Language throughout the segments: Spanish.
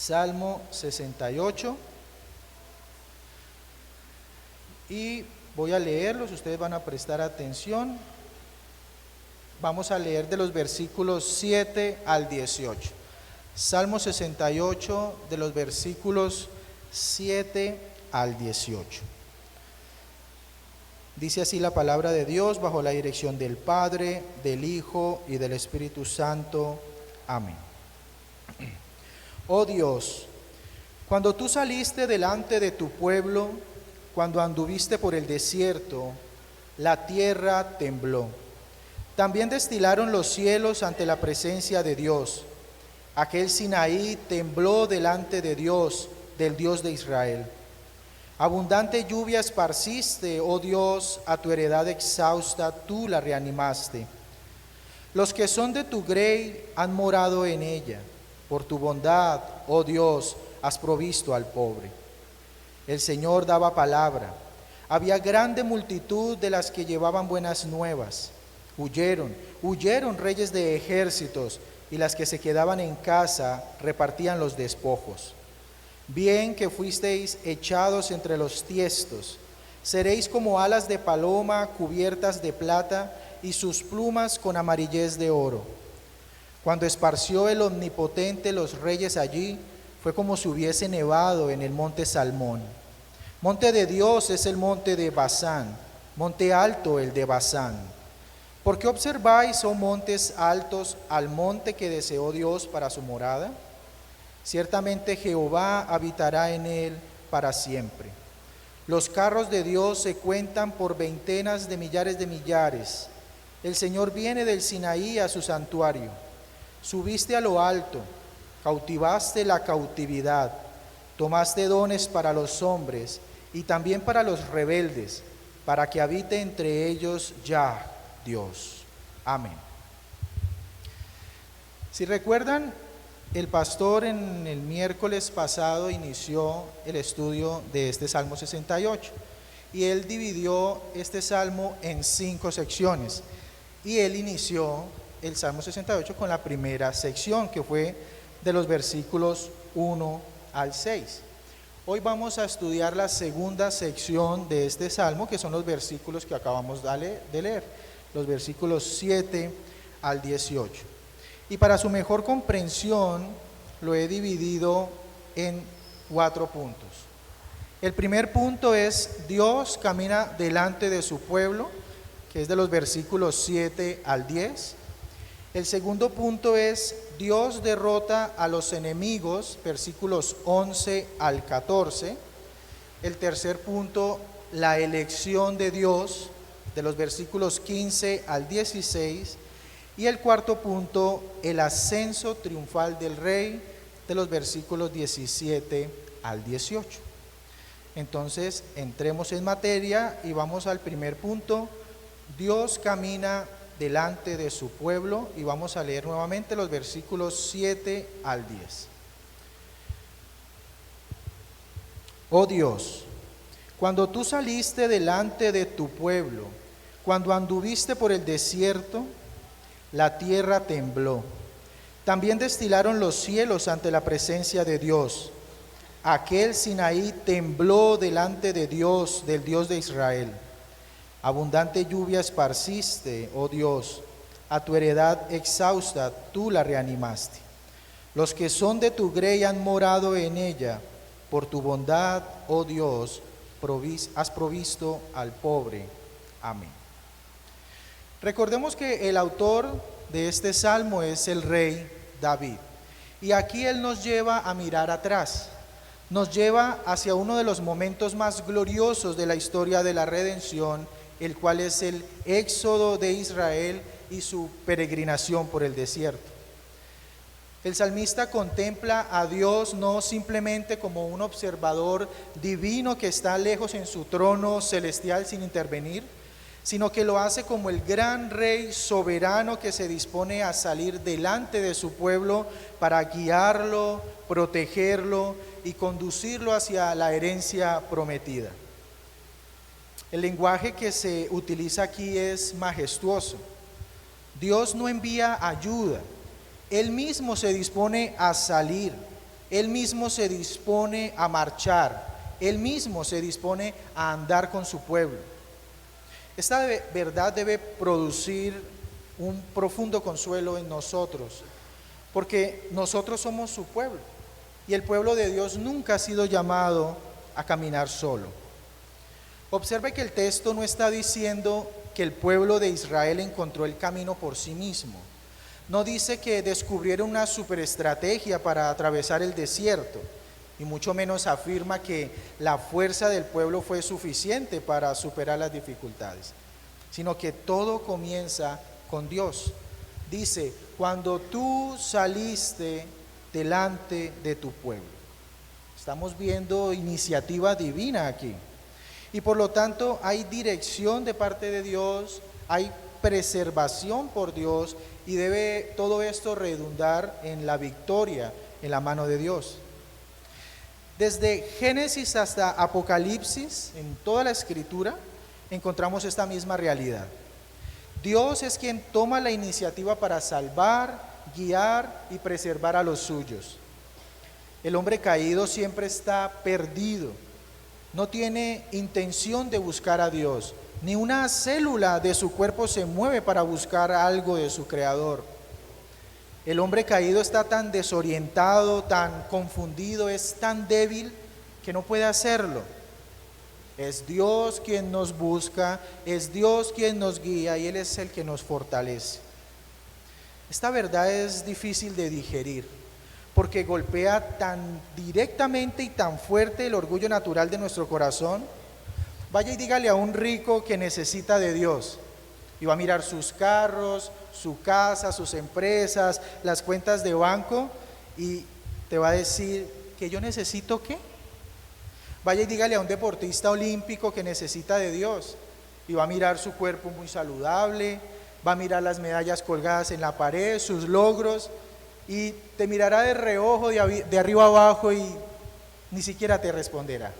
Salmo 68. Y voy a leerlos, ustedes van a prestar atención. Vamos a leer de los versículos 7 al 18. Salmo 68, de los versículos 7 al 18. Dice así la palabra de Dios, bajo la dirección del Padre, del Hijo y del Espíritu Santo. Amén. Oh Dios, cuando tú saliste delante de tu pueblo, cuando anduviste por el desierto, la tierra tembló. También destilaron los cielos ante la presencia de Dios. Aquel Sinaí tembló delante de Dios, del Dios de Israel. Abundante lluvia esparciste, oh Dios, a tu heredad exhausta, tú la reanimaste. Los que son de tu grey han morado en ella. Por tu bondad, oh Dios, has provisto al pobre. El Señor daba palabra. Había grande multitud de las que llevaban buenas nuevas. Huyeron reyes de ejércitos, y las que se quedaban en casa repartían los despojos. Bien que fuisteis echados entre los tiestos, seréis como alas de paloma cubiertas de plata y sus plumas con amarillez de oro. Cuando esparció el Omnipotente los reyes allí, fue como si hubiese nevado en el monte Salmón. Monte de Dios es el monte de Basán, monte alto el de Basán. ¿Por qué observáis, oh montes altos, al monte que deseó Dios para su morada? Ciertamente Jehová habitará en él para siempre. Los carros de Dios se cuentan por veintenas de millares. El Señor viene del Sinaí a su santuario. Subiste a lo alto, cautivaste la cautividad, tomaste dones para los hombres y también para los rebeldes, para que habite entre ellos Yah, Dios. Amén. Si recuerdan, el pastor en el miércoles pasado inició el estudio de este Salmo 68 y él dividió este salmo en 5 secciones y él inició el Salmo 68 con la primera sección, que fue de los versículos 1 al 6. Hoy vamos a estudiar la segunda sección de este salmo, que son los versículos que acabamos de leer, los versículos 7 al 18. Y para su mejor comprensión lo he dividido en 4 puntos. El primer punto es: Dios camina delante de su pueblo, que es de los versículos 7 al 10. El segundo punto es: Dios derrota a los enemigos, versículos 11 al 14. El tercer punto: la elección de Dios, de los versículos 15 al 16. Y el cuarto punto: el ascenso triunfal del Rey, de los versículos 17 al 18. Entonces, entremos en materia y vamos al primer punto: Dios camina delante de su pueblo, y vamos a leer nuevamente los versículos 7 al 10. Oh Dios, cuando tú saliste delante de tu pueblo, cuando anduviste por el desierto, la tierra tembló. También destilaron los cielos ante la presencia de Dios. Aquel Sinaí tembló delante de Dios, del Dios de Israel. Abundante lluvia esparciste, oh Dios, a tu heredad exhausta tú la reanimaste. Los que son de tu grey han morado en ella. Por tu bondad, oh Dios, has provisto al pobre. Amén. Recordemos que el autor de este salmo es el rey David. Y aquí él nos lleva a mirar atrás. Nos lleva hacia uno de los momentos más gloriosos de la historia de la redención, el cual es el éxodo de Israel y su peregrinación por el desierto. El salmista contempla a Dios no simplemente como un observador divino que está lejos en su trono celestial sin intervenir, sino que lo hace como el gran rey soberano que se dispone a salir delante de su pueblo para guiarlo, protegerlo y conducirlo hacia la herencia prometida. El lenguaje que se utiliza aquí es majestuoso. Dios no envía ayuda, Él mismo se dispone a salir Él mismo se dispone a marchar, Él mismo se dispone a andar con su pueblo. Esta verdad debe producir un profundo consuelo en nosotros, porque nosotros somos su pueblo, y el pueblo de Dios nunca ha sido llamado a caminar solo. Observe que el texto no está diciendo que el pueblo de Israel encontró el camino por sí mismo. No dice que descubrieron una superestrategia para atravesar el desierto, y mucho menos afirma que la fuerza del pueblo fue suficiente para superar las dificultades, sino que todo comienza con Dios. Dice, cuando tú saliste delante de tu pueblo. Estamos viendo iniciativa divina aquí. Y por lo tanto hay dirección de parte de Dios, hay preservación por Dios, y debe todo esto redundar en la victoria en la mano de Dios. Desde Génesis hasta Apocalipsis, en toda la Escritura, encontramos esta misma realidad. Dios es quien toma la iniciativa para salvar, guiar y preservar a los suyos. El hombre caído siempre está perdido, no tiene intención de buscar a Dios, ni una célula de su cuerpo se mueve para buscar algo de su Creador. El hombre caído está tan desorientado, tan confundido, es tan débil que no puede hacerlo. Es Dios quien nos busca, es Dios quien nos guía, y Él es el que nos fortalece. Esta verdad es difícil de digerir, porque golpea tan directamente y tan fuerte el orgullo natural de nuestro corazón. Vaya y dígale a un rico que necesita de Dios, y va a mirar sus carros, su casa, sus empresas, las cuentas de banco, y te va a decir que yo necesito ¿qué? Vaya y dígale a un deportista olímpico que necesita de Dios, y va a mirar su cuerpo muy saludable, va a mirar las medallas colgadas en la pared, sus logros, y te mirará de reojo de arriba abajo y ni siquiera te responderá.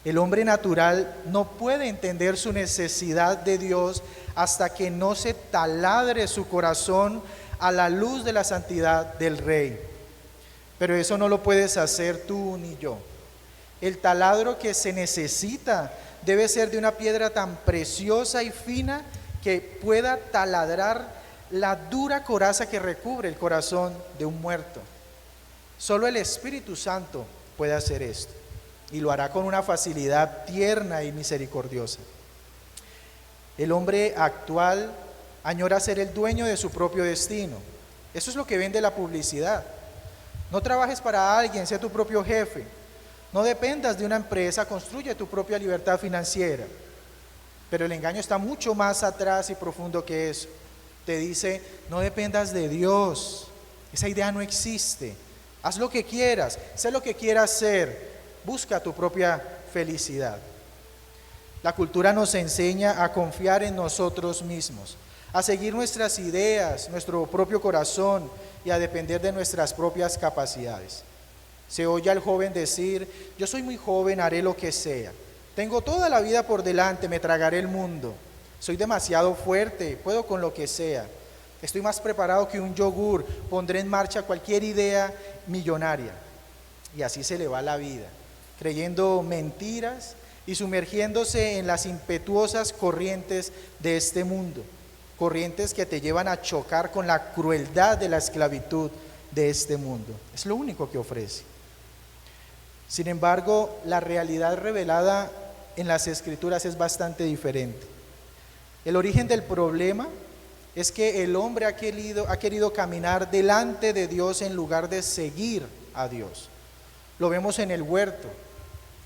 El hombre natural no puede entender su necesidad de Dios hasta que no se taladre su corazón a la luz de la santidad del Rey. Pero eso no lo puedes hacer tú ni yo. El taladro que se necesita debe ser de una piedra tan preciosa y fina que pueda taladrar la dura coraza que recubre el corazón de un muerto. Solo el Espíritu Santo puede hacer esto, y lo hará con una facilidad tierna y misericordiosa. El hombre actual añora ser el dueño de su propio destino. Eso es lo que vende la publicidad. No trabajes para alguien, sé tu propio jefe. No dependas de una empresa, construye tu propia libertad financiera. Pero el engaño está mucho más atrás y profundo que eso. Te dice, no dependas de Dios, esa idea no existe. Haz lo que quieras, sé lo que quieras ser, busca tu propia felicidad. La cultura nos enseña a confiar en nosotros mismos, a seguir nuestras ideas, nuestro propio corazón, y a depender de nuestras propias capacidades. Se oye al joven decir, yo soy muy joven, haré lo que sea. Tengo toda la vida por delante, me tragaré el mundo. Soy demasiado fuerte, puedo con lo que sea. Estoy más preparado que un yogur, pondré en marcha cualquier idea millonaria. Y así se le va la vida, creyendo mentiras y sumergiéndose en las impetuosas corrientes de este mundo. Corrientes que te llevan a chocar con la crueldad de la esclavitud de este mundo. Es lo único que ofrece. Sin embargo, la realidad revelada en las Escrituras es bastante diferente. El origen del problema es que el hombre ha querido caminar delante de Dios en lugar de seguir a Dios. Lo vemos en el huerto.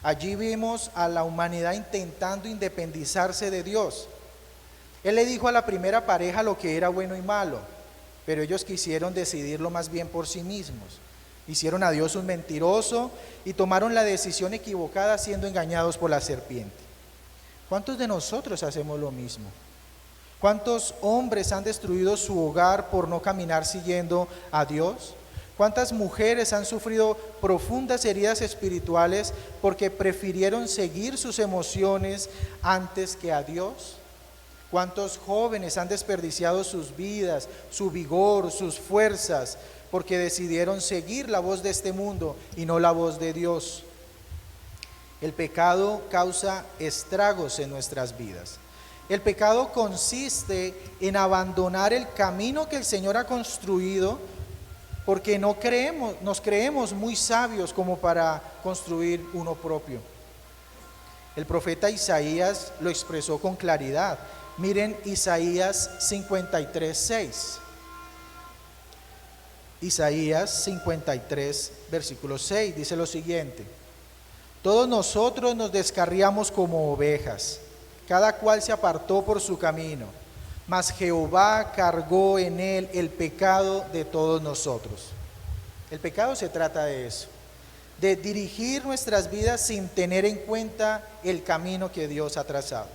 Allí vimos a la humanidad intentando independizarse de Dios. Él le dijo a la primera pareja lo que era bueno y malo, pero ellos quisieron decidirlo más bien por sí mismos. Hicieron a Dios un mentiroso y tomaron la decisión equivocada siendo engañados por la serpiente. ¿Cuántos de nosotros hacemos lo mismo? ¿Cuántos hombres han destruido su hogar por no caminar siguiendo a Dios? ¿Cuántas mujeres han sufrido profundas heridas espirituales porque prefirieron seguir sus emociones antes que a Dios? ¿Cuántos jóvenes han desperdiciado sus vidas, su vigor, sus fuerzas, porque decidieron seguir la voz de este mundo y no la voz de Dios? El pecado causa estragos en nuestras vidas. El pecado consiste en abandonar el camino que el Señor ha construido, porque nos creemos muy sabios como para construir uno propio. El profeta Isaías lo expresó con claridad. Miren Isaías 53:6. Isaías 53, versículo 6, dice lo siguiente: todos nosotros nos descarriamos como ovejas, cada cual se apartó por su camino, mas Jehová cargó en él el pecado de todos nosotros. El pecado se trata de eso, de dirigir nuestras vidas sin tener en cuenta el camino que Dios ha trazado.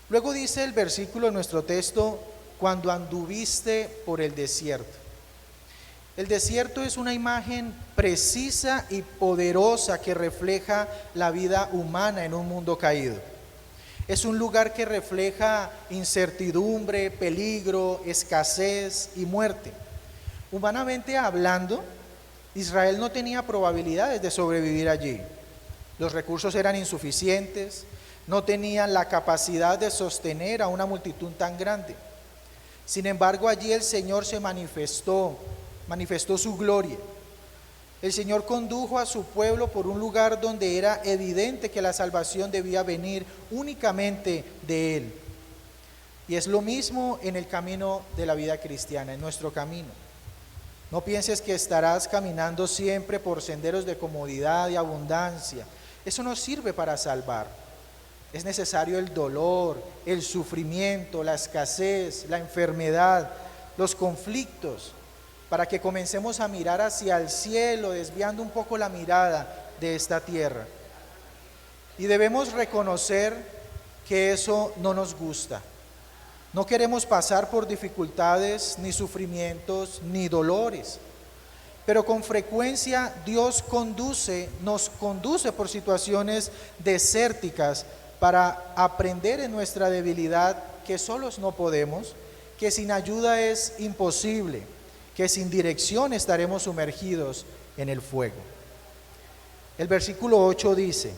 Luego dice el versículo en nuestro texto: cuando anduviste por el desierto. El desierto es una imagen precisa y poderosa que refleja la vida humana en un mundo caído. Es un lugar que refleja incertidumbre, peligro, escasez y muerte. Humanamente hablando, Israel no tenía probabilidades de sobrevivir allí. Los recursos eran insuficientes, no tenían la capacidad de sostener a una multitud tan grande. Sin embargo, allí el Señor se manifestó su gloria. El Señor condujo a su pueblo por un lugar donde era evidente que la salvación debía venir únicamente de Él. Y es lo mismo en el camino de la vida cristiana, en nuestro camino. No pienses que estarás caminando siempre por senderos de comodidad y abundancia. Eso no sirve para salvar. Es necesario el dolor, el sufrimiento, la escasez, la enfermedad, los conflictos, para que comencemos a mirar hacia el cielo, desviando un poco la mirada de esta tierra. Y debemos reconocer que eso no nos gusta. No queremos pasar por dificultades, ni sufrimientos, ni dolores. Pero con frecuencia Dios nos conduce por situaciones desérticas para aprender en nuestra debilidad que solos no podemos, que sin ayuda es imposible, que sin dirección estaremos sumergidos en el fuego. El versículo 8 dice: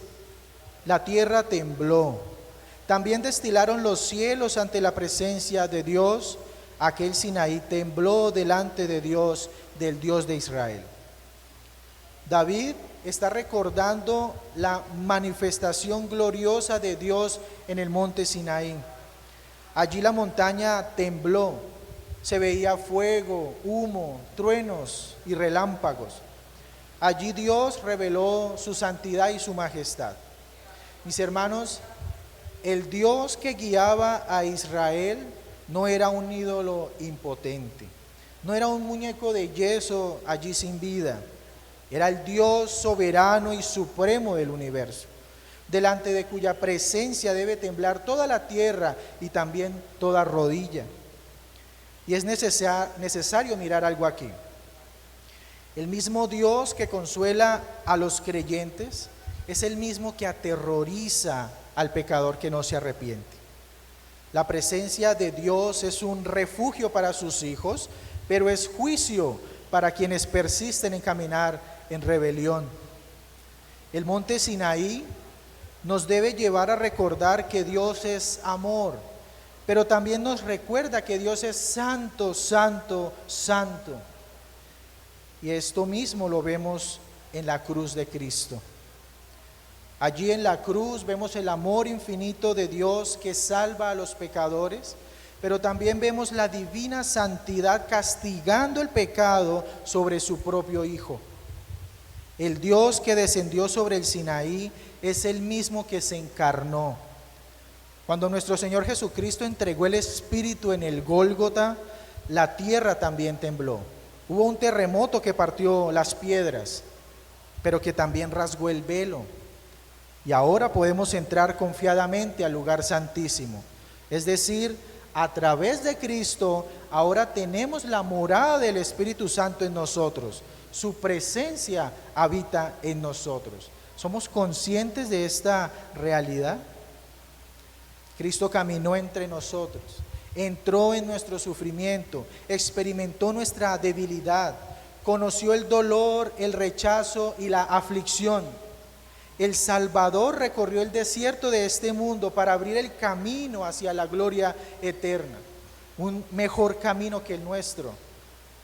la tierra tembló, también destilaron los cielos ante la presencia de Dios, aquel Sinaí tembló delante de Dios, del Dios de Israel. David está recordando la manifestación gloriosa de Dios en el monte Sinaí. Allí la montaña tembló. Se veía fuego, humo, truenos y relámpagos. Allí Dios reveló su santidad y su majestad. Mis hermanos, el Dios que guiaba a Israel no era un ídolo impotente, no era un muñeco de yeso allí sin vida. Era el Dios soberano y supremo del universo, delante de cuya presencia debe temblar toda la tierra y también toda rodilla. Y es necesario mirar algo aquí. El mismo Dios que consuela a los creyentes es el mismo que aterroriza al pecador que no se arrepiente. La presencia de Dios es un refugio para sus hijos, pero es juicio para quienes persisten en caminar en rebelión. El monte Sinaí nos debe llevar a recordar que Dios es amor, pero también nos recuerda que Dios es santo, santo, santo. Y esto mismo lo vemos en la cruz de Cristo. Allí en la cruz vemos el amor infinito de Dios que salva a los pecadores, pero también vemos la divina santidad castigando el pecado sobre su propio Hijo. El Dios que descendió sobre el Sinaí es el mismo que se encarnó. Cuando nuestro Señor Jesucristo entregó el Espíritu en el Gólgota, la tierra también tembló. Hubo un terremoto que partió las piedras, pero que también rasgó el velo. Y ahora podemos entrar confiadamente al lugar santísimo. Es decir, a través de Cristo, ahora tenemos la morada del Espíritu Santo en nosotros. Su presencia habita en nosotros. ¿Somos conscientes de esta realidad? Cristo caminó entre nosotros, entró en nuestro sufrimiento, experimentó nuestra debilidad, conoció el dolor, el rechazo y la aflicción. El Salvador recorrió el desierto de este mundo para abrir el camino hacia la gloria eterna, un mejor camino que el nuestro.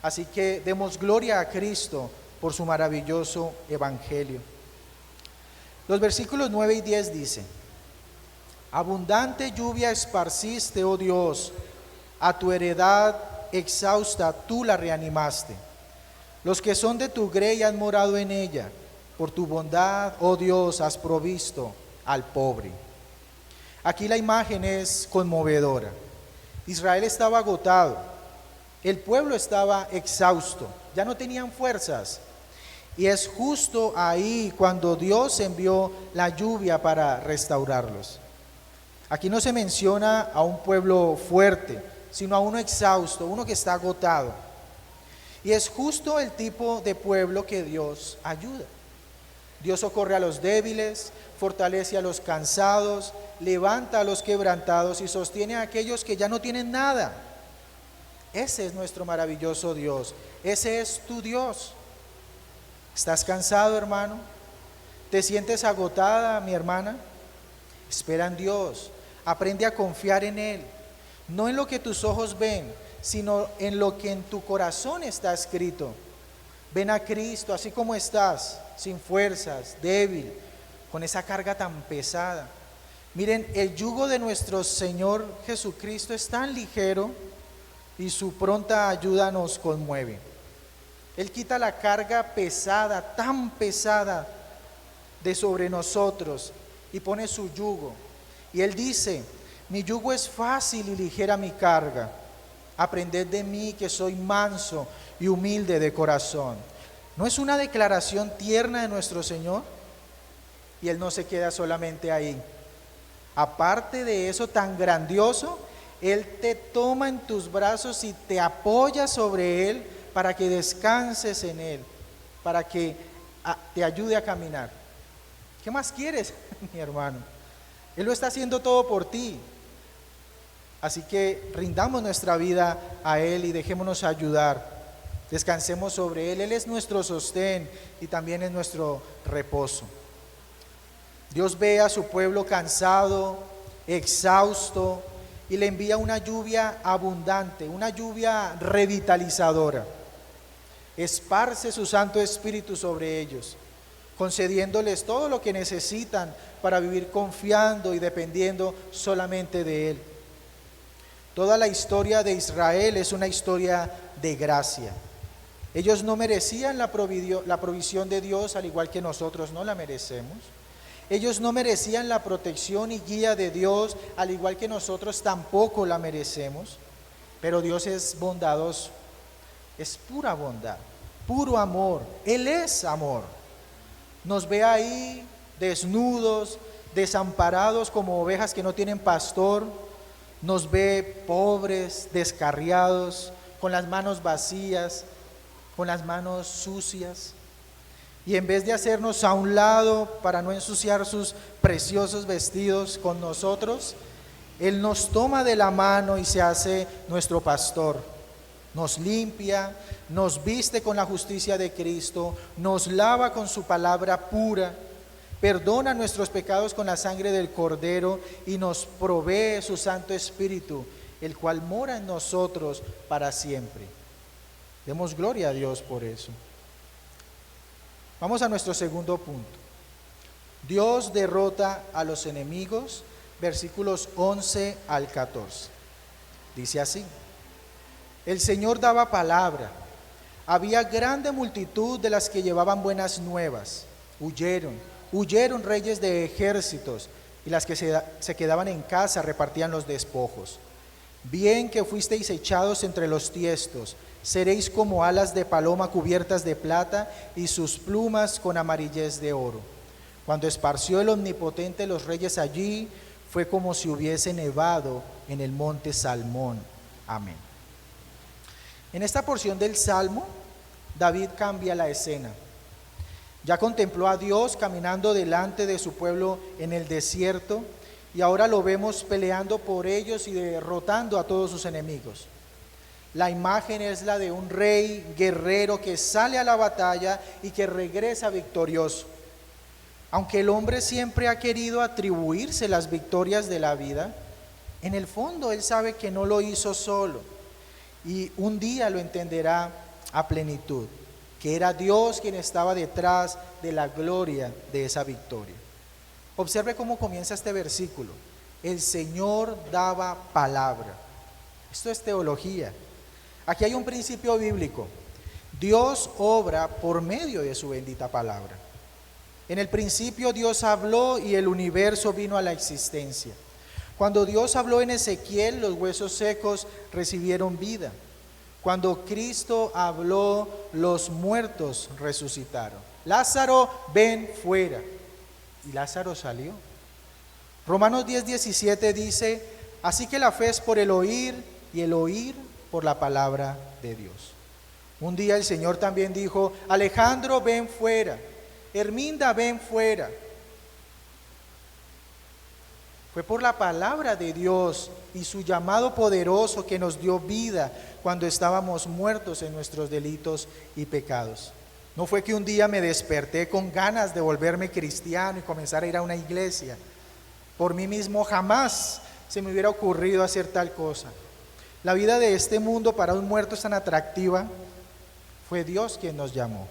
Así que demos gloria a Cristo por su maravilloso evangelio. Los versículos 9 y 10 dicen: abundante lluvia esparciste, oh Dios, a tu heredad exhausta tú la reanimaste. Los que son de tu grey han morado en ella. Por tu bondad, oh Dios, has provisto al pobre. Aquí la imagen es conmovedora. Israel estaba agotado, el pueblo estaba exhausto, ya no tenían fuerzas. Y es justo ahí cuando Dios envió la lluvia para restaurarlos. Aquí no se menciona a un pueblo fuerte, sino a uno exhausto, uno que está agotado. Y es justo el tipo de pueblo que Dios ayuda. Dios socorre a los débiles, fortalece a los cansados, levanta a los quebrantados y sostiene a aquellos que ya no tienen nada. Ese es nuestro maravilloso Dios, ese es tu Dios. ¿Estás cansado, hermano? ¿Te sientes agotada, mi hermana? Espera en Dios, aprende a confiar en Él, no en lo que tus ojos ven, sino en lo que en tu corazón está escrito. Ven a Cristo así como estás, sin fuerzas, débil, con esa carga tan pesada. Miren, el yugo de nuestro Señor Jesucristo es tan ligero y su pronta ayuda nos conmueve. Él quita la carga pesada, tan pesada de sobre nosotros y pone su yugo. Y Él dice: mi yugo es fácil y ligera mi carga. Aprended de mí que soy manso y humilde de corazón. ¿No es una declaración tierna de nuestro Señor? Y Él no se queda solamente ahí. Aparte de eso tan grandioso, Él te toma en tus brazos y te apoya sobre Él para que descanses en Él, para que te ayude a caminar. ¿Qué más quieres, mi hermano? Él lo está haciendo todo por ti. Así que rindamos nuestra vida a Él y dejémonos ayudar. Descansemos sobre Él. Él es nuestro sostén y también es nuestro reposo. Dios ve a su pueblo cansado, exhausto, y le envía una lluvia abundante, una lluvia revitalizadora. Esparce su Santo Espíritu sobre ellos, concediéndoles todo lo que necesitan para vivir confiando y dependiendo solamente de Él. Toda la historia de Israel es una historia de gracia. Ellos no merecían la provisión de Dios, al igual que nosotros no la merecemos. Ellos no merecían la protección y guía de Dios, al igual que nosotros tampoco la merecemos. Pero Dios es bondadoso, es pura bondad, puro amor. Él es amor. Nos ve ahí desnudos, desamparados como ovejas que no tienen pastor. Nos ve pobres, descarriados, con las manos vacías, con las manos sucias. Y en vez de hacernos a un lado para no ensuciar sus preciosos vestidos con nosotros, Él nos toma de la mano y se hace nuestro pastor. Nos limpia, nos viste con la justicia de Cristo, nos lava con su palabra pura, perdona nuestros pecados con la sangre del Cordero y nos provee su Santo Espíritu, el cual mora en nosotros para siempre. Demos gloria a Dios por eso. Vamos a nuestro segundo punto. Dios derrota a los enemigos, versículos 11 al 14. Dice así: el Señor daba palabra, había grande multitud de las que llevaban buenas nuevas. Huyeron reyes de ejércitos, y las que se quedaban en casa repartían los despojos. Bien que fuisteis echados entre los tiestos, seréis como alas de paloma cubiertas de plata y sus plumas con amarillez de oro. Cuando esparció el Omnipotente los reyes allí, fue como si hubiese nevado en el monte Salmón. Amén. En esta porción del Salmo, David cambia la escena. Ya contempló a Dios caminando delante de su pueblo en el desierto y ahora lo vemos peleando por ellos y derrotando a todos sus enemigos. La imagen es la de un rey guerrero que sale a la batalla y que regresa victorioso. Aunque el hombre siempre ha querido atribuirse las victorias de la vida, en el fondo él sabe que no lo hizo solo y un día lo entenderá a plenitud, que era Dios quien estaba detrás de la gloria de esa victoria. Observe cómo comienza este versículo. El Señor daba palabra. Esto es teología. Aquí hay un principio bíblico. Dios obra por medio de su bendita palabra. En el principio Dios habló y el universo vino a la existencia. Cuando Dios habló en Ezequiel, los huesos secos recibieron vida. Cuando Cristo habló, los muertos resucitaron. Lázaro, ven fuera. Y Lázaro salió. Romanos 10:17 dice, así que la fe es por el oír y el oír por la palabra de Dios. Un día el Señor también dijo, Alejandro, ven fuera. Herminda, ven fuera. Fue por la palabra de Dios y su llamado poderoso que nos dio vida cuando estábamos muertos en nuestros delitos y pecados. No fue que un día me desperté con ganas de volverme cristiano y comenzar a ir a una iglesia. Por mí mismo jamás se me hubiera ocurrido hacer tal cosa. La vida de este mundo para un muerto es tan atractiva. Fue Dios quien nos llamó,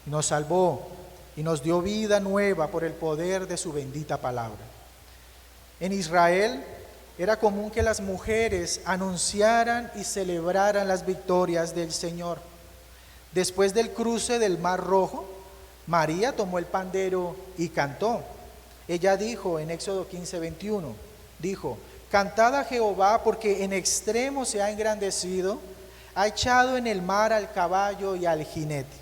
nos salvó y nos dio vida nueva por el poder de su bendita palabra. En Israel era común que las mujeres anunciaran y celebraran las victorias del Señor. Después del cruce del Mar Rojo, María tomó el pandero y cantó. Ella dijo en Éxodo 15:21, dijo, cantad a Jehová porque en extremo se ha engrandecido, ha echado en el mar al caballo y al jinete.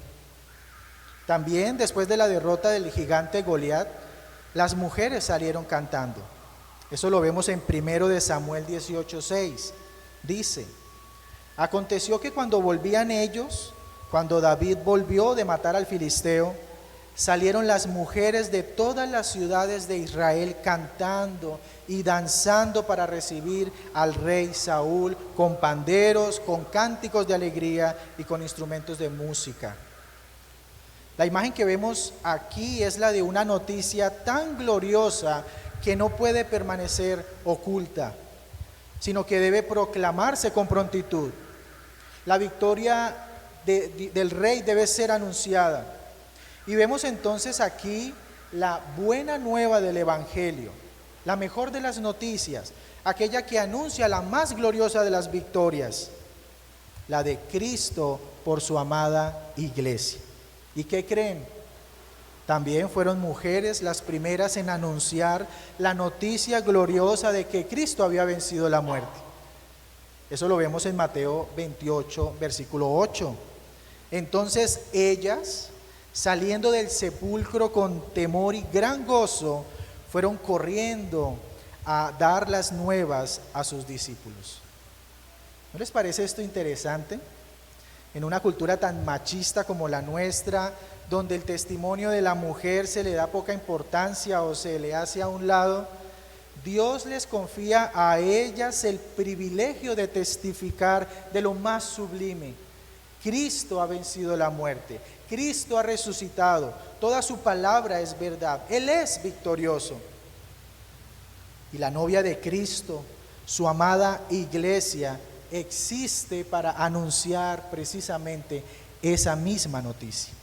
También después de la derrota del gigante Goliat, las mujeres salieron cantando. Eso lo vemos en 1 Samuel 18:6. Dice, aconteció que cuando volvían ellos, cuando David volvió de matar al filisteo, salieron las mujeres de todas las ciudades de Israel cantando y danzando para recibir al rey Saúl con panderos, con cánticos de alegría y con instrumentos de música. La imagen que vemos aquí es la de una noticia tan gloriosa que no puede permanecer oculta, sino que debe proclamarse con prontitud. La victoria del rey debe ser anunciada. Y vemos entonces aquí la buena nueva del Evangelio, la mejor de las noticias, aquella que anuncia la más gloriosa de las victorias, la de Cristo por su amada iglesia. ¿Y qué creen? También fueron mujeres las primeras en anunciar la noticia gloriosa de que Cristo había vencido la muerte. Eso lo vemos en Mateo 28, versículo 8. Entonces ellas, saliendo del sepulcro con temor y gran gozo, fueron corriendo a dar las nuevas a sus discípulos. ¿No les parece esto interesante? En una cultura tan machista como la nuestra, donde el testimonio de la mujer se le da poca importancia o se le hace a un lado, Dios les confía a ellas el privilegio de testificar de lo más sublime. Cristo ha vencido la muerte, Cristo ha resucitado, toda su palabra es verdad, Él es victorioso. Y la novia de Cristo, su amada iglesia, existe para anunciar precisamente esa misma noticia.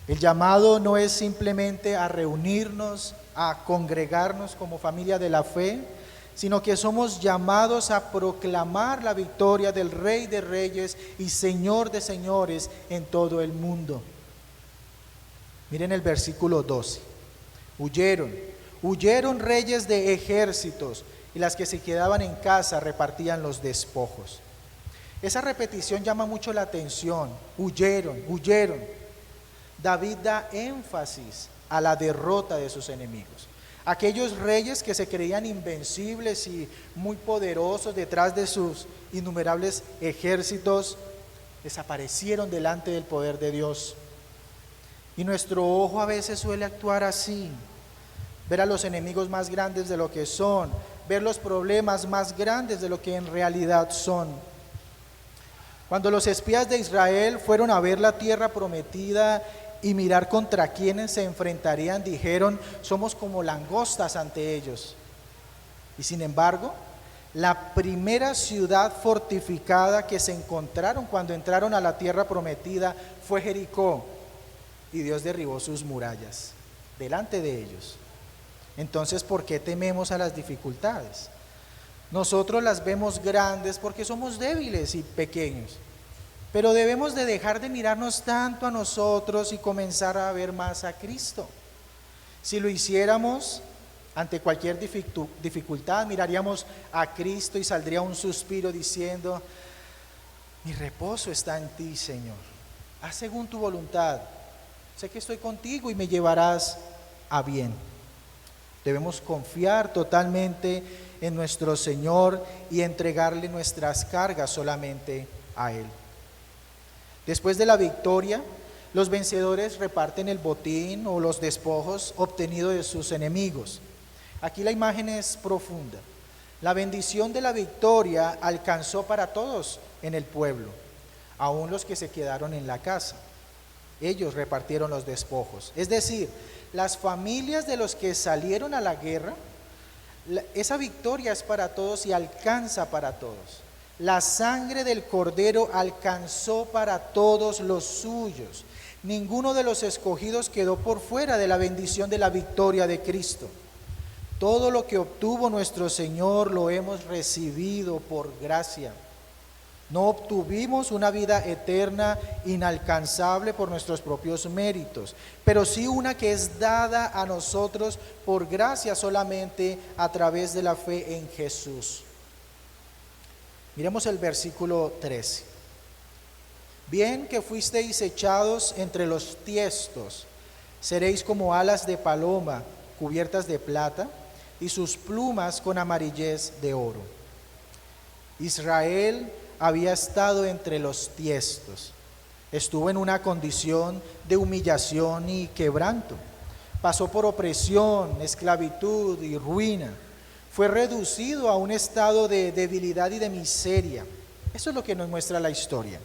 El llamado no es simplemente a reunirnos, a congregarnos como familia de la fe, sino que somos llamados a proclamar la victoria del Rey de Reyes y Señor de Señores en todo el mundo. Miren el versículo 12. Huyeron reyes de ejércitos, y las que se quedaban en casa repartían los despojos. Esa repetición llama mucho la atención. Huyeron. David da énfasis a la derrota de sus enemigos. Aquellos reyes que se creían invencibles y muy poderosos detrás de sus innumerables ejércitos, desaparecieron delante del poder de Dios. Y nuestro ojo a veces suele actuar así. ver a los enemigos más grandes de lo que son, ver los problemas más grandes de lo que en realidad son. Cuando los espías de Israel fueron a ver la tierra prometida y mirar contra quienes se enfrentarían, dijeron: somos como langostas ante ellos. Y sin embargo, la primera ciudad fortificada que se encontraron cuando entraron a la tierra prometida fue Jericó, y Dios derribó sus murallas delante de ellos. Entonces, ¿por qué tememos a las dificultades? Nosotros las vemos grandes porque somos débiles y pequeños, pero debemos de dejar de mirarnos tanto a nosotros y comenzar a ver más a Cristo. Si lo hiciéramos, ante cualquier dificultad miraríamos a Cristo y saldría un suspiro diciendo: mi reposo está en ti, Señor, haz según tu voluntad, sé que estoy contigo y me llevarás a bien. Debemos confiar totalmente en nuestro Señor y entregarle nuestras cargas solamente a Él. Después de la victoria, los vencedores reparten el botín o los despojos obtenidos de sus enemigos. Aquí la imagen es profunda. La bendición de la victoria alcanzó para todos en el pueblo, aun los que se quedaron en la casa. Ellos repartieron los despojos. Es decir, las familias de los que salieron a la guerra, esa victoria es para todos y alcanza para todos. La sangre del Cordero alcanzó para todos los suyos. Ninguno de los escogidos quedó por fuera de la bendición de la victoria de Cristo. Todo lo que obtuvo nuestro Señor lo hemos recibido por gracia. No obtuvimos una vida eterna inalcanzable por nuestros propios méritos, pero sí una que es dada a nosotros por gracia solamente a través de la fe en Jesús. Miremos el versículo 13. Bien que fuisteis echados entre los tiestos, seréis como alas de paloma cubiertas de plata, y sus plumas con amarillez de oro. Israel había estado entre los tiestos, estuvo en una condición de humillación y quebranto, pasó por opresión, esclavitud y ruina, fue reducido a un estado de debilidad y de miseria. Eso es lo que nos muestra la historia.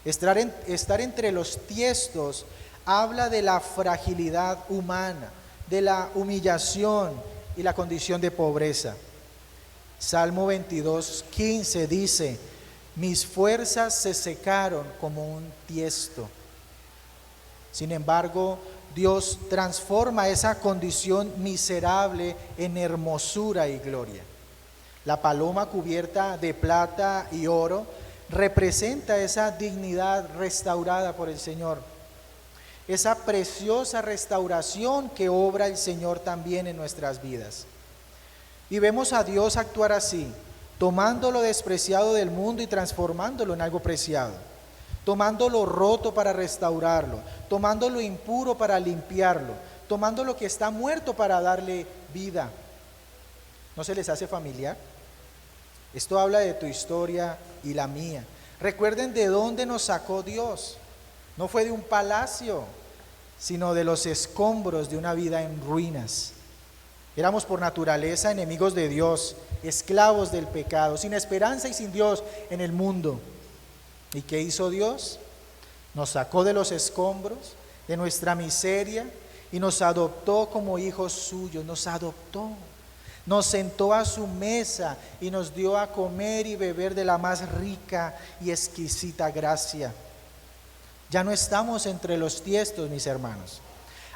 Estar entre los tiestos habla de la fragilidad humana, de la humillación y la condición de pobreza. Salmo 22:15 dice: mis fuerzas se secaron como un tiesto. Sin embargo, Dios transforma esa condición miserable en hermosura y gloria. La paloma cubierta de plata y oro representa esa dignidad restaurada por el Señor, esa preciosa restauración que obra el Señor también en nuestras vidas. Y vemos a Dios actuar así, tomando lo despreciado del mundo y transformándolo en algo preciado, tomando lo roto para restaurarlo, tomando lo impuro para limpiarlo, tomando lo que está muerto para darle vida. ¿No se les hace familiar? Esto habla de tu historia y la mía. Recuerden de dónde nos sacó Dios. No fue de un palacio, sino de los escombros de una vida en ruinas. Éramos por naturaleza enemigos de Dios, esclavos del pecado, sin esperanza y sin Dios en el mundo. ¿Y qué hizo Dios? Nos sacó de los escombros, de nuestra miseria, y nos adoptó como hijos suyos. Nos adoptó, nos sentó a su mesa y nos dio a comer y beber de la más rica y exquisita gracia. Ya no estamos entre los tiestos, mis hermanos.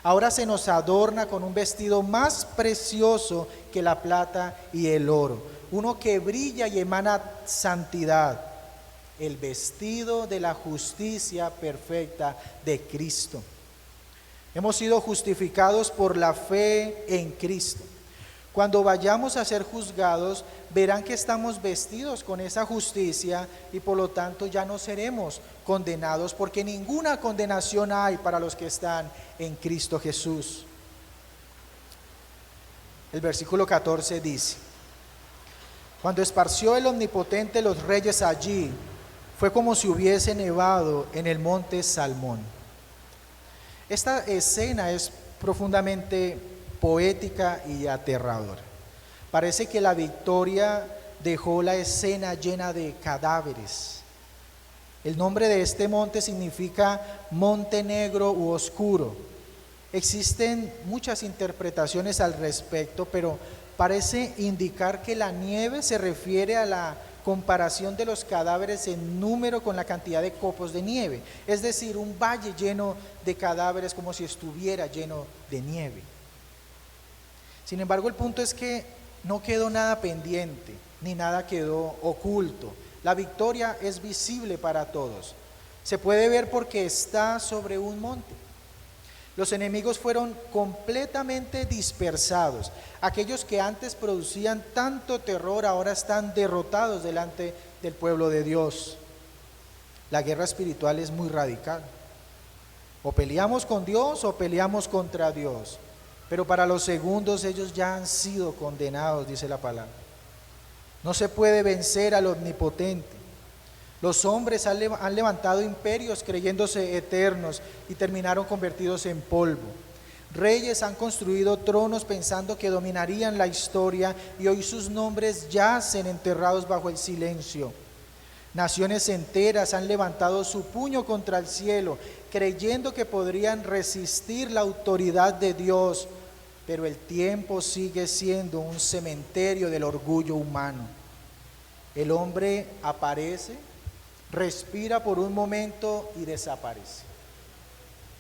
Ahora se nos adorna con un vestido más precioso que la plata y el oro, uno que brilla y emana santidad, el vestido de la justicia perfecta de Cristo. Hemos sido justificados por la fe en Cristo. Cuando vayamos a ser juzgados, verán que estamos vestidos con esa justicia y por lo tanto ya no seremos condenados, porque ninguna condenación hay para los que están en Cristo Jesús. El versículo 14 dice: cuando esparció el Omnipotente los reyes allí, fue como si hubiese nevado en el monte Salmón. Esta escena es profundamente poética y aterradora. Parece que la victoria dejó la escena llena de cadáveres. El nombre de este monte significa monte negro u oscuro. Existen muchas interpretaciones al respecto, pero parece indicar que la nieve se refiere a la comparación de los cadáveres en número con la cantidad de copos de nieve, es decir, un valle lleno de cadáveres como si estuviera lleno de nieve. Sin embargo, el punto es que no quedó nada pendiente, ni nada quedó oculto. La victoria es visible para todos. Se puede ver porque está sobre un monte. Los enemigos fueron completamente dispersados. Aquellos que antes producían tanto terror ahora están derrotados delante del pueblo de Dios. La guerra espiritual es muy radical. O peleamos con Dios o peleamos contra Dios. Pero para los segundos ellos ya han sido condenados, dice la palabra. No se puede vencer al omnipotente. Los hombres han levantado imperios creyéndose eternos y terminaron convertidos en polvo. Reyes han construido tronos pensando que dominarían la historia y hoy sus nombres yacen enterrados bajo el silencio. Naciones enteras han levantado su puño contra el cielo, creyendo que podrían resistir la autoridad de Dios, pero el tiempo sigue siendo un cementerio del orgullo humano. El hombre aparece, respira por un momento y desaparece.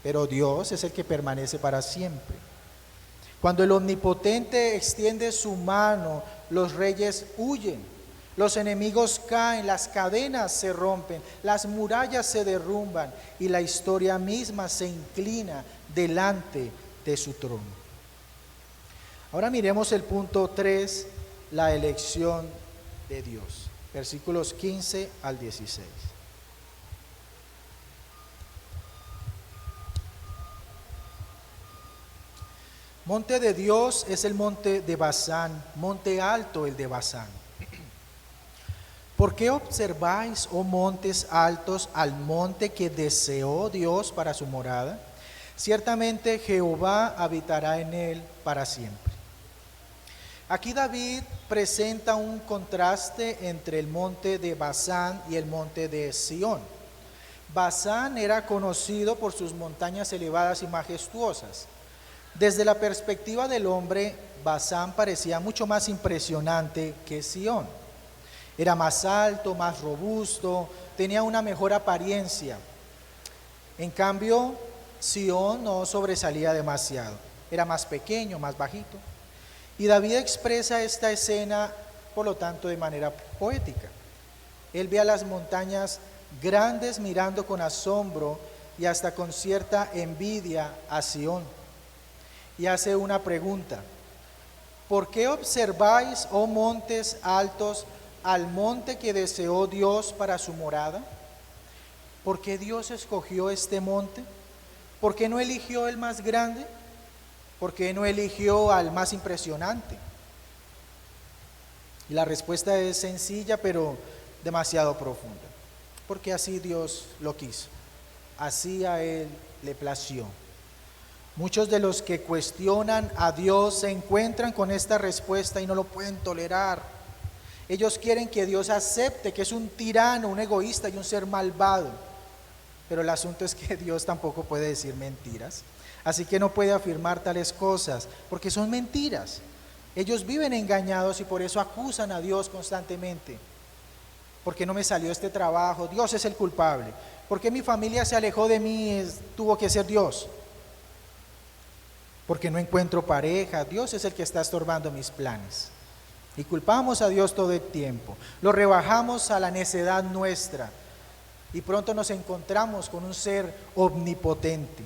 Pero Dios es el que permanece para siempre. Cuando el omnipotente extiende su mano, los reyes huyen, los enemigos caen, las cadenas se rompen, las murallas se derrumban y la historia misma se inclina delante de su trono. Ahora miremos el punto 3, la elección de Dios. Versículos 15 al 16. Monte de Dios es el monte de Basán, monte alto el de Basán. ¿Por qué observáis, oh montes altos, al monte que deseó Dios para su morada? Ciertamente Jehová habitará en él para siempre. Aquí David presenta un contraste entre el monte de Basán y el monte de Sión. Basán era conocido por sus montañas elevadas y majestuosas. Desde la perspectiva del hombre, Basán parecía mucho más impresionante que Sión. Era más alto, más robusto, tenía una mejor apariencia. En cambio, Sión no sobresalía demasiado, era más pequeño, más bajito. Y David expresa esta escena, por lo tanto, de manera poética. Él ve a las montañas grandes mirando con asombro y hasta con cierta envidia a Sión. Y hace una pregunta: ¿por qué observáis, oh montes altos, al monte que deseó Dios para su morada? ¿Por qué Dios escogió este monte? ¿Por qué no eligió el más grande? ¿Por qué no eligió al más impresionante? Y la respuesta es sencilla, pero demasiado profunda. Porque así Dios lo quiso, así a Él le plació. Muchos de los que cuestionan a Dios se encuentran con esta respuesta y no lo pueden tolerar. Ellos quieren que Dios acepte que es un tirano, un egoísta y un ser malvado. Pero el asunto es que Dios tampoco puede decir mentiras. Así que no puede afirmar tales cosas, porque son mentiras. Ellos viven engañados y por eso acusan a Dios constantemente. ¿Por qué no me salió este trabajo? Dios es el culpable. ¿Por qué mi familia se alejó de mí? Tuvo que ser Dios. ¿Por qué no encuentro pareja? Dios es el que está estorbando mis planes. Y culpamos a Dios todo el tiempo. Lo rebajamos a la necedad nuestra. Y pronto nos encontramos con un ser omnipotente.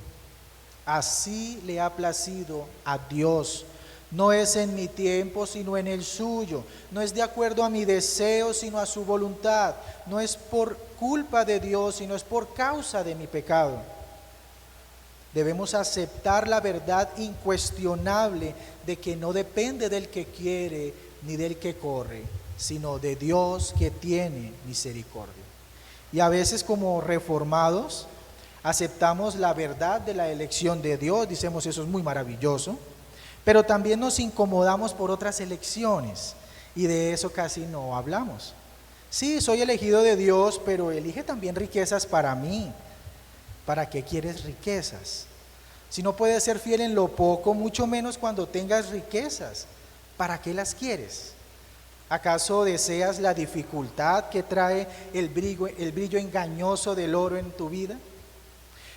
Así le ha placido a Dios. No es en mi tiempo, sino en el suyo. No es de acuerdo a mi deseo, sino a su voluntad. No es por culpa de Dios, sino es por causa de mi pecado. Debemos aceptar la verdad incuestionable de que no depende del que quiere ni del que corre, sino de Dios que tiene misericordia. Y a veces, como reformados, aceptamos la verdad de la elección de Dios, decimos eso es muy maravilloso, Pero también nos incomodamos por otras elecciones y de eso casi no hablamos. Sí, soy elegido de Dios, pero elige también riquezas para mí. ¿Para qué quieres riquezas? Si no puedes ser fiel en lo poco, mucho menos cuando tengas riquezas. ¿Para qué las quieres? ¿Acaso deseas la dificultad que trae el brillo engañoso del oro en tu vida?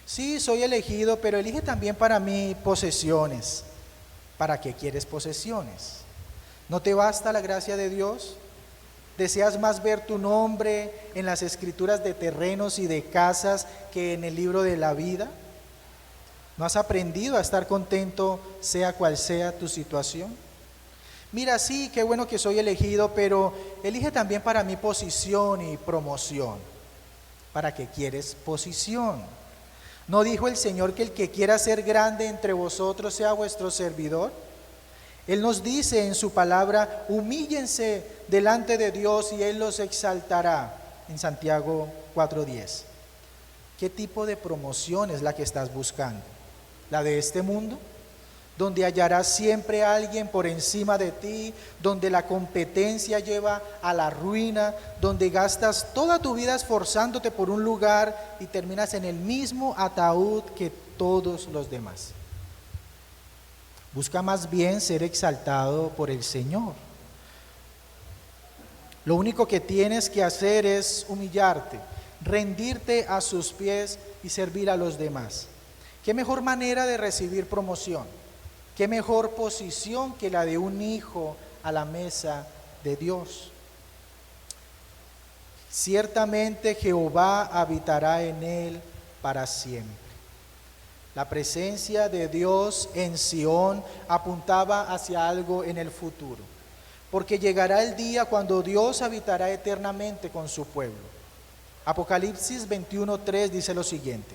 Sí, soy elegido, pero elige también para mí posesiones. ¿Para qué quieres posesiones? ¿No te basta la gracia de Dios? ¿Deseas más ver tu nombre en las escrituras de terrenos y de casas que en el libro de la vida? ¿No has aprendido a estar contento sea cual sea tu situación? Mira, sí, qué bueno que soy elegido, pero elige también para mí posición y promoción. ¿Para qué quieres posición? ¿No dijo el Señor que el que quiera ser grande entre vosotros sea vuestro servidor? Él nos dice en su palabra, humíllense delante de Dios y Él los exaltará, en Santiago 4:10. ¿Qué tipo de promoción es la que estás buscando? ¿La de este mundo? Donde hallarás siempre a alguien por encima de ti, donde la competencia lleva a la ruina, donde gastas toda tu vida esforzándote por un lugar y terminas en el mismo ataúd que todos los demás. Busca más bien ser exaltado por el Señor. Lo único que tienes que hacer es humillarte, rendirte a sus pies y servir a los demás. ¿Qué mejor manera de recibir promoción? ¿Qué mejor posición que la de un hijo a la mesa de Dios? Ciertamente Jehová habitará en él para siempre. La presencia de Dios en Sión apuntaba hacia algo en el futuro, porque llegará el día cuando Dios habitará eternamente con su pueblo. Apocalipsis 21:3 dice lo siguiente: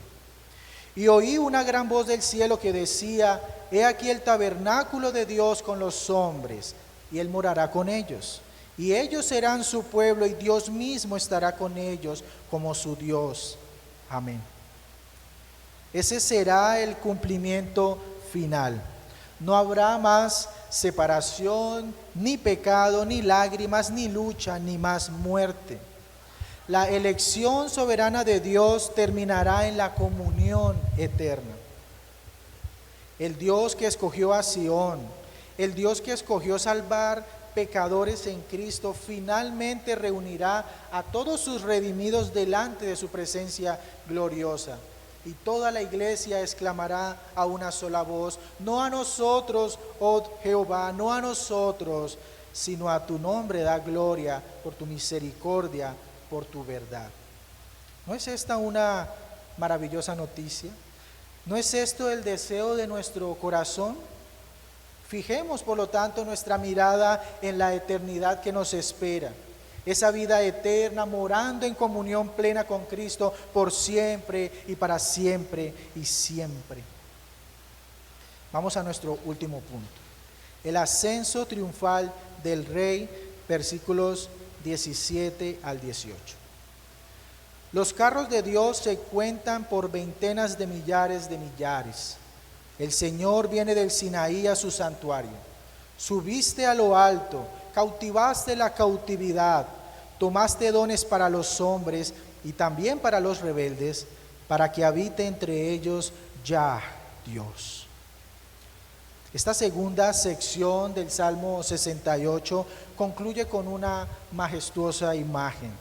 y oí una gran voz del cielo que decía, he aquí el tabernáculo de Dios con los hombres, y Él morará con ellos, y ellos serán su pueblo, y Dios mismo estará con ellos como su Dios. Amén. Ese será el cumplimiento final. No habrá más separación, ni pecado, ni lágrimas, ni lucha, ni más muerte. La elección soberana de Dios terminará en la comunión eterna. El Dios que escogió a Sión, el Dios que escogió salvar pecadores en Cristo, finalmente reunirá a todos sus redimidos delante de su presencia gloriosa. Y toda la iglesia exclamará a una sola voz, no a nosotros, oh Jehová, no a nosotros, sino a tu nombre da gloria por tu misericordia, por tu verdad. ¿No es esta una maravillosa noticia? ¿No es esto el deseo de nuestro corazón? Fijemos, por lo tanto, nuestra mirada en la eternidad que nos espera. Esa vida eterna, morando en comunión plena con Cristo por siempre y para siempre y siempre. Vamos a nuestro último punto. El ascenso triunfal del Rey, versículos 17 al 18. Los carros de Dios se cuentan por veintenas de millares de millares. El Señor viene del Sinaí a su santuario. Subiste a lo alto, cautivaste la cautividad, tomaste dones para los hombres y también para los rebeldes, para que habite entre ellos Yah, Dios. Esta segunda sección del Salmo 68 concluye con una majestuosa imagen.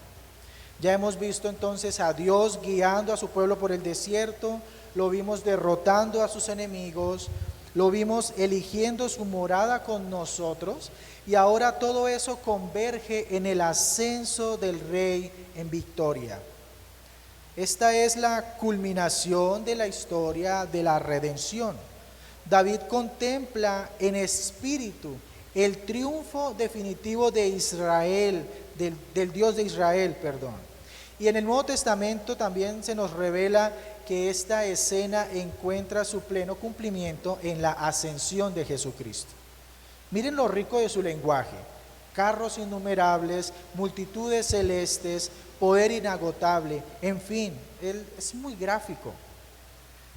Ya hemos visto entonces a Dios guiando a su pueblo por el desierto, lo vimos derrotando a sus enemigos, lo vimos eligiendo su morada con nosotros, y ahora todo eso converge en el ascenso del Rey en victoria. Esta es la culminación de la historia de la redención. David contempla en espíritu el triunfo definitivo de Israel, del Dios de Israel, Y en el Nuevo Testamento también se nos revela que esta escena encuentra su pleno cumplimiento en la ascensión de Jesucristo. Miren lo rico de su lenguaje: carros innumerables, multitudes celestes, poder inagotable, en fin, él es muy gráfico.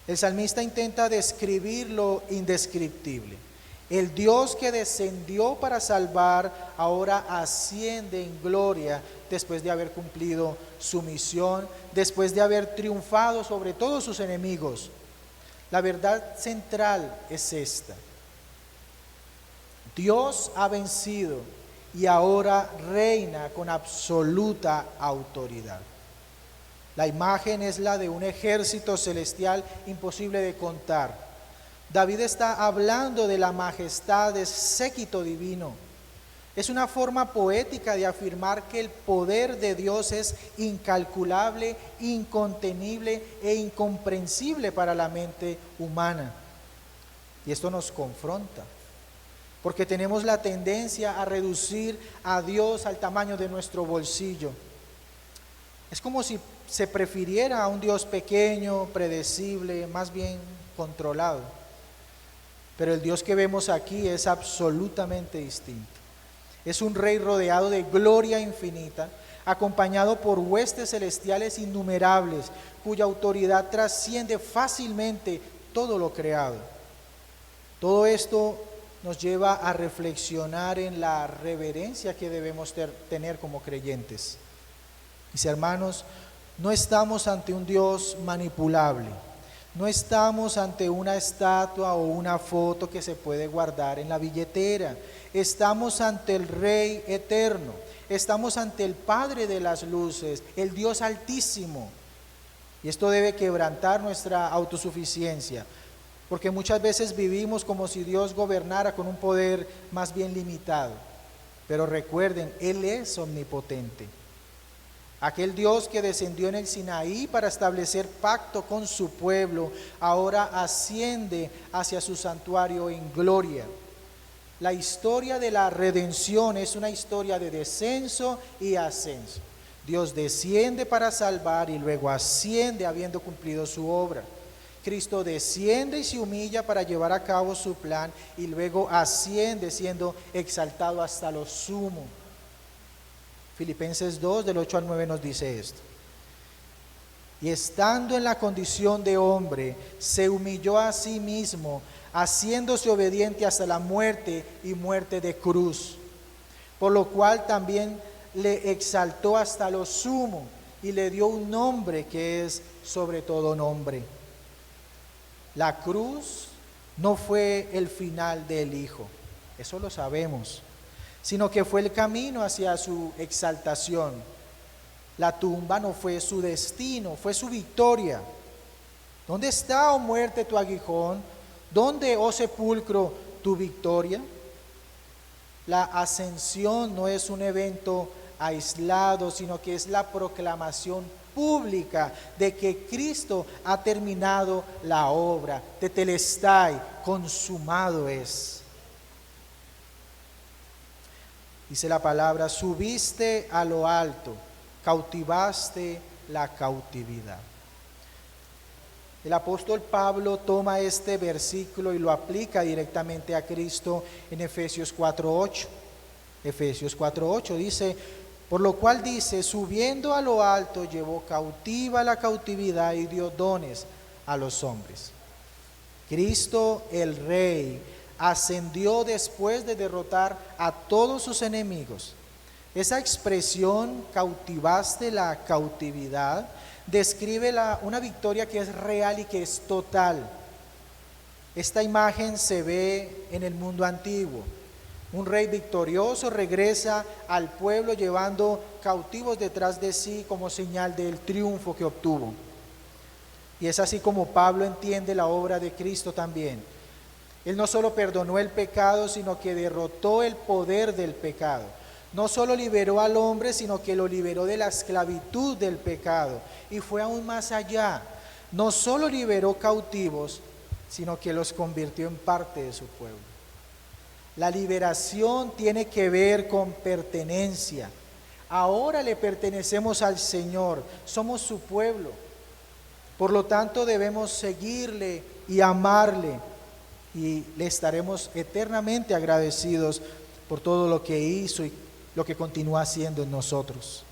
El salmista intenta describir lo indescriptible. El Dios que descendió para salvar ahora asciende en gloria después de haber cumplido su misión, después de haber triunfado sobre todos sus enemigos. La verdad central es esta: Dios ha vencido y ahora reina con absoluta autoridad. La imagen es la de un ejército celestial imposible de contar. David está hablando de la majestad del séquito divino. Es una forma poética de afirmar que el poder de Dios es incalculable, incontenible e incomprensible para la mente humana. Y esto nos confronta, porque tenemos la tendencia a reducir a Dios al tamaño de nuestro bolsillo. Es como si se prefiriera a un Dios pequeño, predecible, más bien controlado. Pero el Dios que vemos aquí es absolutamente distinto. Es un rey rodeado de gloria infinita, acompañado por huestes celestiales innumerables, cuya autoridad trasciende fácilmente todo lo creado. Todo esto nos lleva a reflexionar en la reverencia que debemos tener como creyentes. Mis hermanos, no estamos ante un Dios manipulable. No estamos ante una estatua o una foto que se puede guardar en la billetera. Estamos ante el Rey eterno. Estamos ante el Padre de las luces, el Dios altísimo. Y esto debe quebrantar nuestra autosuficiencia, porque muchas veces vivimos como si Dios gobernara con un poder más bien limitado. Pero recuerden, Él es omnipotente. Aquel Dios que descendió en el Sinaí para establecer pacto con su pueblo, ahora asciende hacia su santuario en gloria. La historia de la redención es una historia de descenso y ascenso. Dios desciende para salvar y luego asciende habiendo cumplido su obra. Cristo desciende y se humilla para llevar a cabo su plan y luego asciende siendo exaltado hasta lo sumo. Filipenses 2, del 8 al 9 nos dice esto. Y estando en la condición de hombre, se humilló a sí mismo, haciéndose obediente hasta la muerte y muerte de cruz. Por lo cual también le exaltó hasta lo sumo y le dio un nombre que es sobre todo nombre. La cruz no fue el final del Hijo, eso lo sabemos, sino que fue el camino hacia su exaltación. La tumba no fue su destino, fue su victoria. ¿Dónde está, oh muerte, tu aguijón? ¿Dónde, oh sepulcro, tu victoria? La ascensión no es un evento aislado, sino que es la proclamación pública de que Cristo ha terminado la obra, tetelestai, consumado es. Dice la palabra, subiste a lo alto, cautivaste la cautividad. El apóstol Pablo toma este versículo y lo aplica directamente a Cristo en Efesios 4:8. Efesios 4:8 dice, por lo cual dice, subiendo a lo alto, llevó cautiva la cautividad y dio dones a los hombres. Cristo el Rey ascendió después de derrotar a todos sus enemigos. Esa expresión, cautivaste la cautividad, describe una victoria que es real y que es total. Esta imagen se ve en el mundo antiguo. Un rey victorioso regresa al pueblo llevando cautivos detrás de sí como señal del triunfo que obtuvo. Y es así como Pablo entiende la obra de Cristo también. Él no solo perdonó el pecado, sino que derrotó el poder del pecado. No solo liberó al hombre, sino que lo liberó de la esclavitud del pecado. Y fue aún más allá. No solo liberó cautivos, sino que los convirtió en parte de su pueblo. La liberación tiene que ver con pertenencia. Ahora le pertenecemos al Señor, somos su pueblo. Por lo tanto, debemos seguirle y amarle. Y le estaremos eternamente agradecidos por todo lo que hizo y lo que continúa haciendo en nosotros.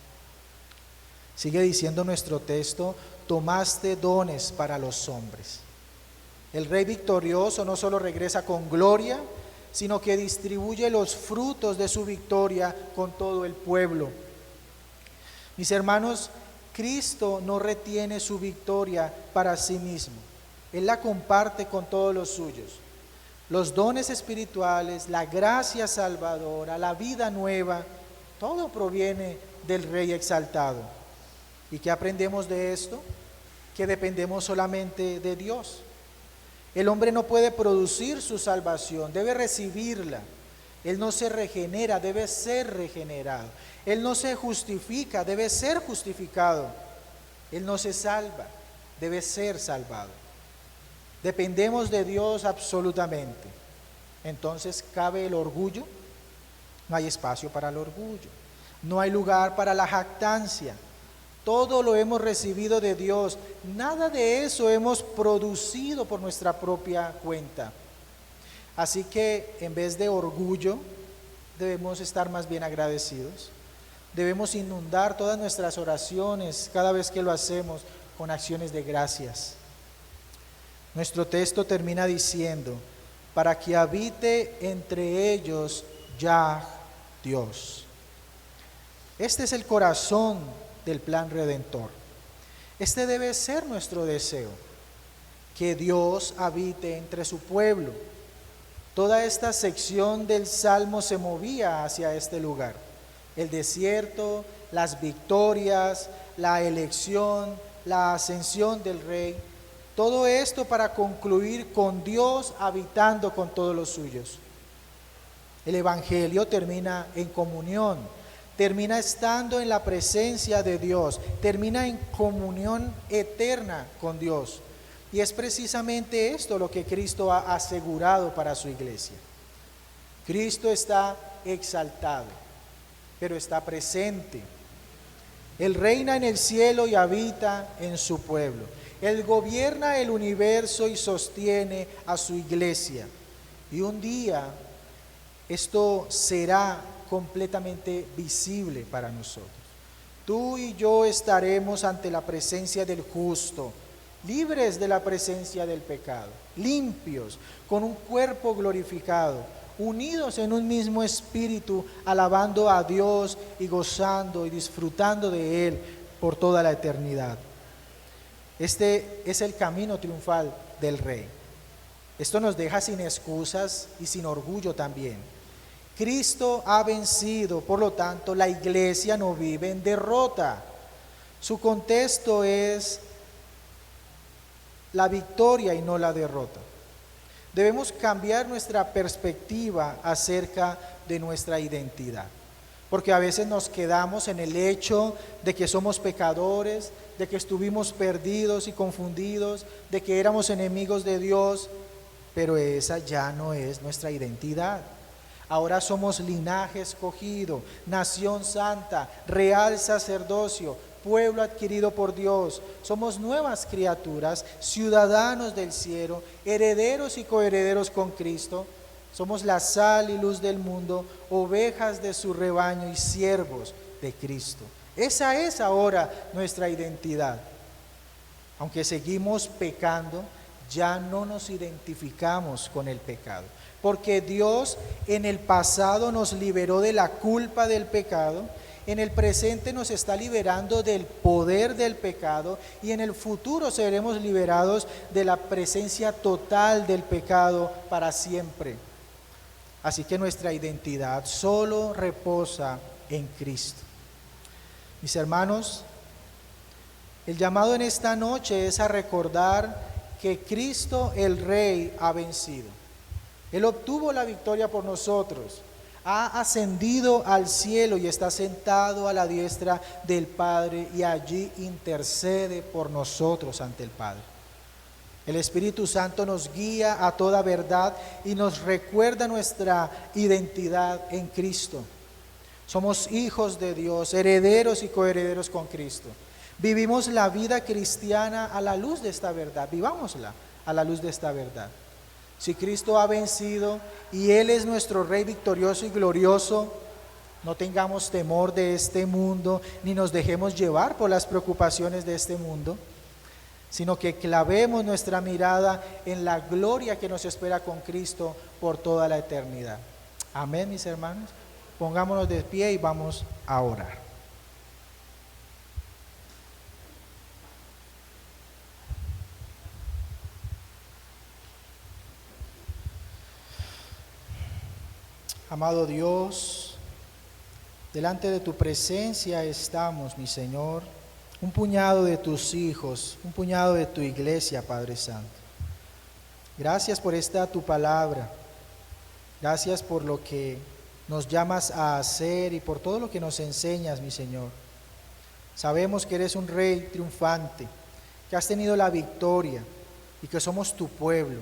Sigue diciendo nuestro texto, tomaste dones para los hombres. El Rey victorioso no solo regresa con gloria, sino que distribuye los frutos de su victoria con todo el pueblo. Mis hermanos, Cristo no retiene su victoria para sí mismo. Él la comparte con todos los suyos. Los dones espirituales, la gracia salvadora, la vida nueva, todo proviene del Rey exaltado. ¿Y qué aprendemos de esto? Que dependemos solamente de Dios. El hombre no puede producir su salvación, debe recibirla. Él no se regenera, debe ser regenerado. Él no se justifica, debe ser justificado. Él no se salva, debe ser salvado. Dependemos de Dios absolutamente. Entonces, ¿cabe el orgullo? No hay espacio para el orgullo. No hay lugar para la jactancia. Todo lo hemos recibido de Dios. Nada de eso hemos producido por nuestra propia cuenta. Así que en vez de orgullo, debemos estar más bien agradecidos. Debemos inundar todas nuestras oraciones cada vez que lo hacemos con acciones de gracias. Nuestro texto termina diciendo, para que habite entre ellos Yah Dios. Este es el corazón del plan redentor. Este debe ser nuestro deseo, que Dios habite entre su pueblo. Toda esta sección del Salmo se movía hacia este lugar. El desierto, las victorias, la elección, la ascensión del Rey. Todo esto para concluir con Dios habitando con todos los suyos. El Evangelio termina en comunión, termina estando en la presencia de Dios, termina en comunión eterna con Dios. Y es precisamente esto lo que Cristo ha asegurado para su iglesia. Cristo está exaltado, pero está presente. Él reina en el cielo y habita en su pueblo. Él gobierna el universo y sostiene a su iglesia. Y un día esto será completamente visible para nosotros. Tú y yo estaremos ante la presencia del justo, libres de la presencia del pecado, limpios, con un cuerpo glorificado, unidos en un mismo espíritu, alabando a Dios y gozando y disfrutando de Él por toda la eternidad. Este es el camino triunfal del Rey. Esto nos deja sin excusas y sin orgullo también. Cristo ha vencido, por lo tanto, la iglesia no vive en derrota. Su contexto es la victoria y no la derrota. Debemos cambiar nuestra perspectiva acerca de nuestra identidad, porque a veces nos quedamos en el hecho de que somos pecadores, de que estuvimos perdidos y confundidos, de que éramos enemigos de Dios, pero esa ya no es nuestra identidad. Ahora somos linaje escogido, nación santa, real sacerdocio, pueblo adquirido por Dios. Somos nuevas criaturas, ciudadanos del cielo, herederos y coherederos con Cristo. Somos la sal y luz del mundo, ovejas de su rebaño y siervos de Cristo. Esa es ahora nuestra identidad. Aunque seguimos pecando, ya no nos identificamos con el pecado, porque Dios en el pasado nos liberó de la culpa del pecado, en el presente nos está liberando del poder del pecado y en el futuro seremos liberados de la presencia total del pecado para siempre. Así que nuestra identidad solo reposa en Cristo. Mis hermanos, el llamado en esta noche es a recordar que Cristo el Rey ha vencido. Él obtuvo la victoria por nosotros, ha ascendido al cielo y está sentado a la diestra del Padre y allí intercede por nosotros ante el Padre. El Espíritu Santo nos guía a toda verdad y nos recuerda nuestra identidad en Cristo. Somos hijos de Dios, herederos y coherederos con Cristo. Vivimos la vida cristiana a la luz de esta verdad, vivámosla a la luz de esta verdad. Si Cristo ha vencido y Él es nuestro Rey victorioso y glorioso, no tengamos temor de este mundo, ni nos dejemos llevar por las preocupaciones de este mundo. sino que clavemos nuestra mirada en la gloria que nos espera con Cristo por toda la eternidad. Amén, mis hermanos. Pongámonos de pie y vamos a orar. Amado Dios, delante de tu presencia estamos, mi Señor, un puñado de tus hijos, un puñado de tu iglesia, Padre Santo. Gracias por esta tu palabra, gracias por lo que nos llamas a hacer y por todo lo que nos enseñas, mi Señor. Sabemos que eres un rey triunfante, que has tenido la victoria y que somos tu pueblo.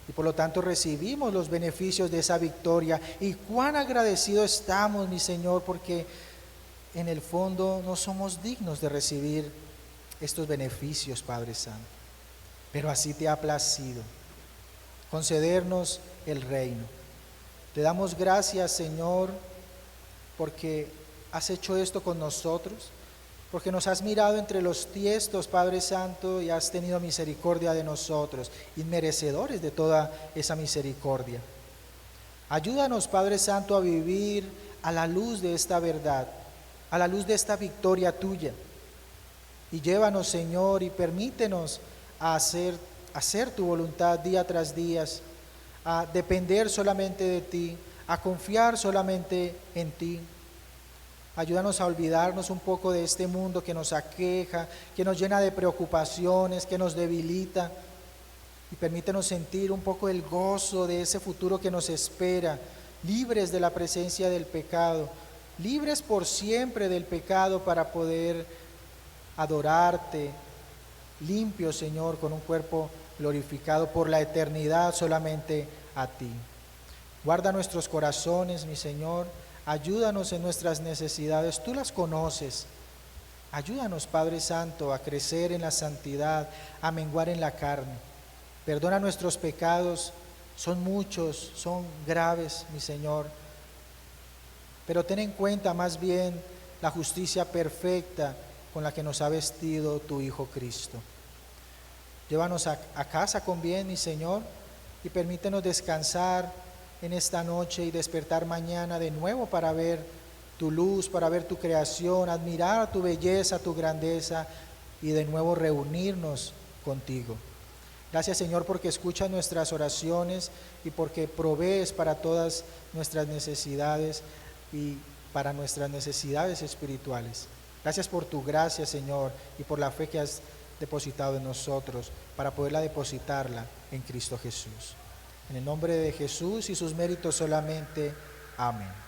Y por lo tanto recibimos los beneficios de esa victoria. Y cuán agradecidos estamos, mi Señor, porque en el fondo no somos dignos de recibir estos beneficios, Padre Santo. Pero así te ha placido concedernos el reino. Te damos gracias, Señor, porque has hecho esto con nosotros, porque nos has mirado entre los tiestos, Padre Santo, y has tenido misericordia de nosotros, inmerecedores de toda esa misericordia. Ayúdanos, Padre Santo, a vivir a la luz de esta verdad, a la luz de esta victoria tuya. Y llévanos, Señor, y permítenos a hacer tu voluntad día tras día, a depender solamente de ti, a confiar solamente en ti. Ayúdanos a olvidarnos un poco de este mundo que nos aqueja, que nos llena de preocupaciones, que nos debilita. Y permítenos sentir un poco el gozo de ese futuro que nos espera, libres de la presencia del pecado, libres por siempre del pecado para poder adorarte, limpios, Señor, con un cuerpo glorificado por la eternidad solamente a ti. Guarda nuestros corazones, mi Señor. Ayúdanos en nuestras necesidades, tú las conoces. Ayúdanos, Padre Santo, a crecer en la santidad, a menguar en la carne. Perdona nuestros pecados, son muchos, son graves, mi Señor. Pero ten en cuenta más bien la justicia perfecta con la que nos ha vestido tu Hijo Cristo. Llévanos a casa con bien, mi Señor, y permítenos descansar en esta noche y despertar mañana de nuevo para ver tu luz, para ver tu creación, admirar tu belleza, tu grandeza y de nuevo reunirnos contigo. Gracias, Señor, porque escuchas nuestras oraciones y porque provees para todas nuestras necesidades y para nuestras necesidades espirituales. Gracias por tu gracia, Señor, y por la fe que has depositado en nosotros para poderla depositarla en Cristo Jesús. En el nombre de Jesús y sus méritos solamente. Amén.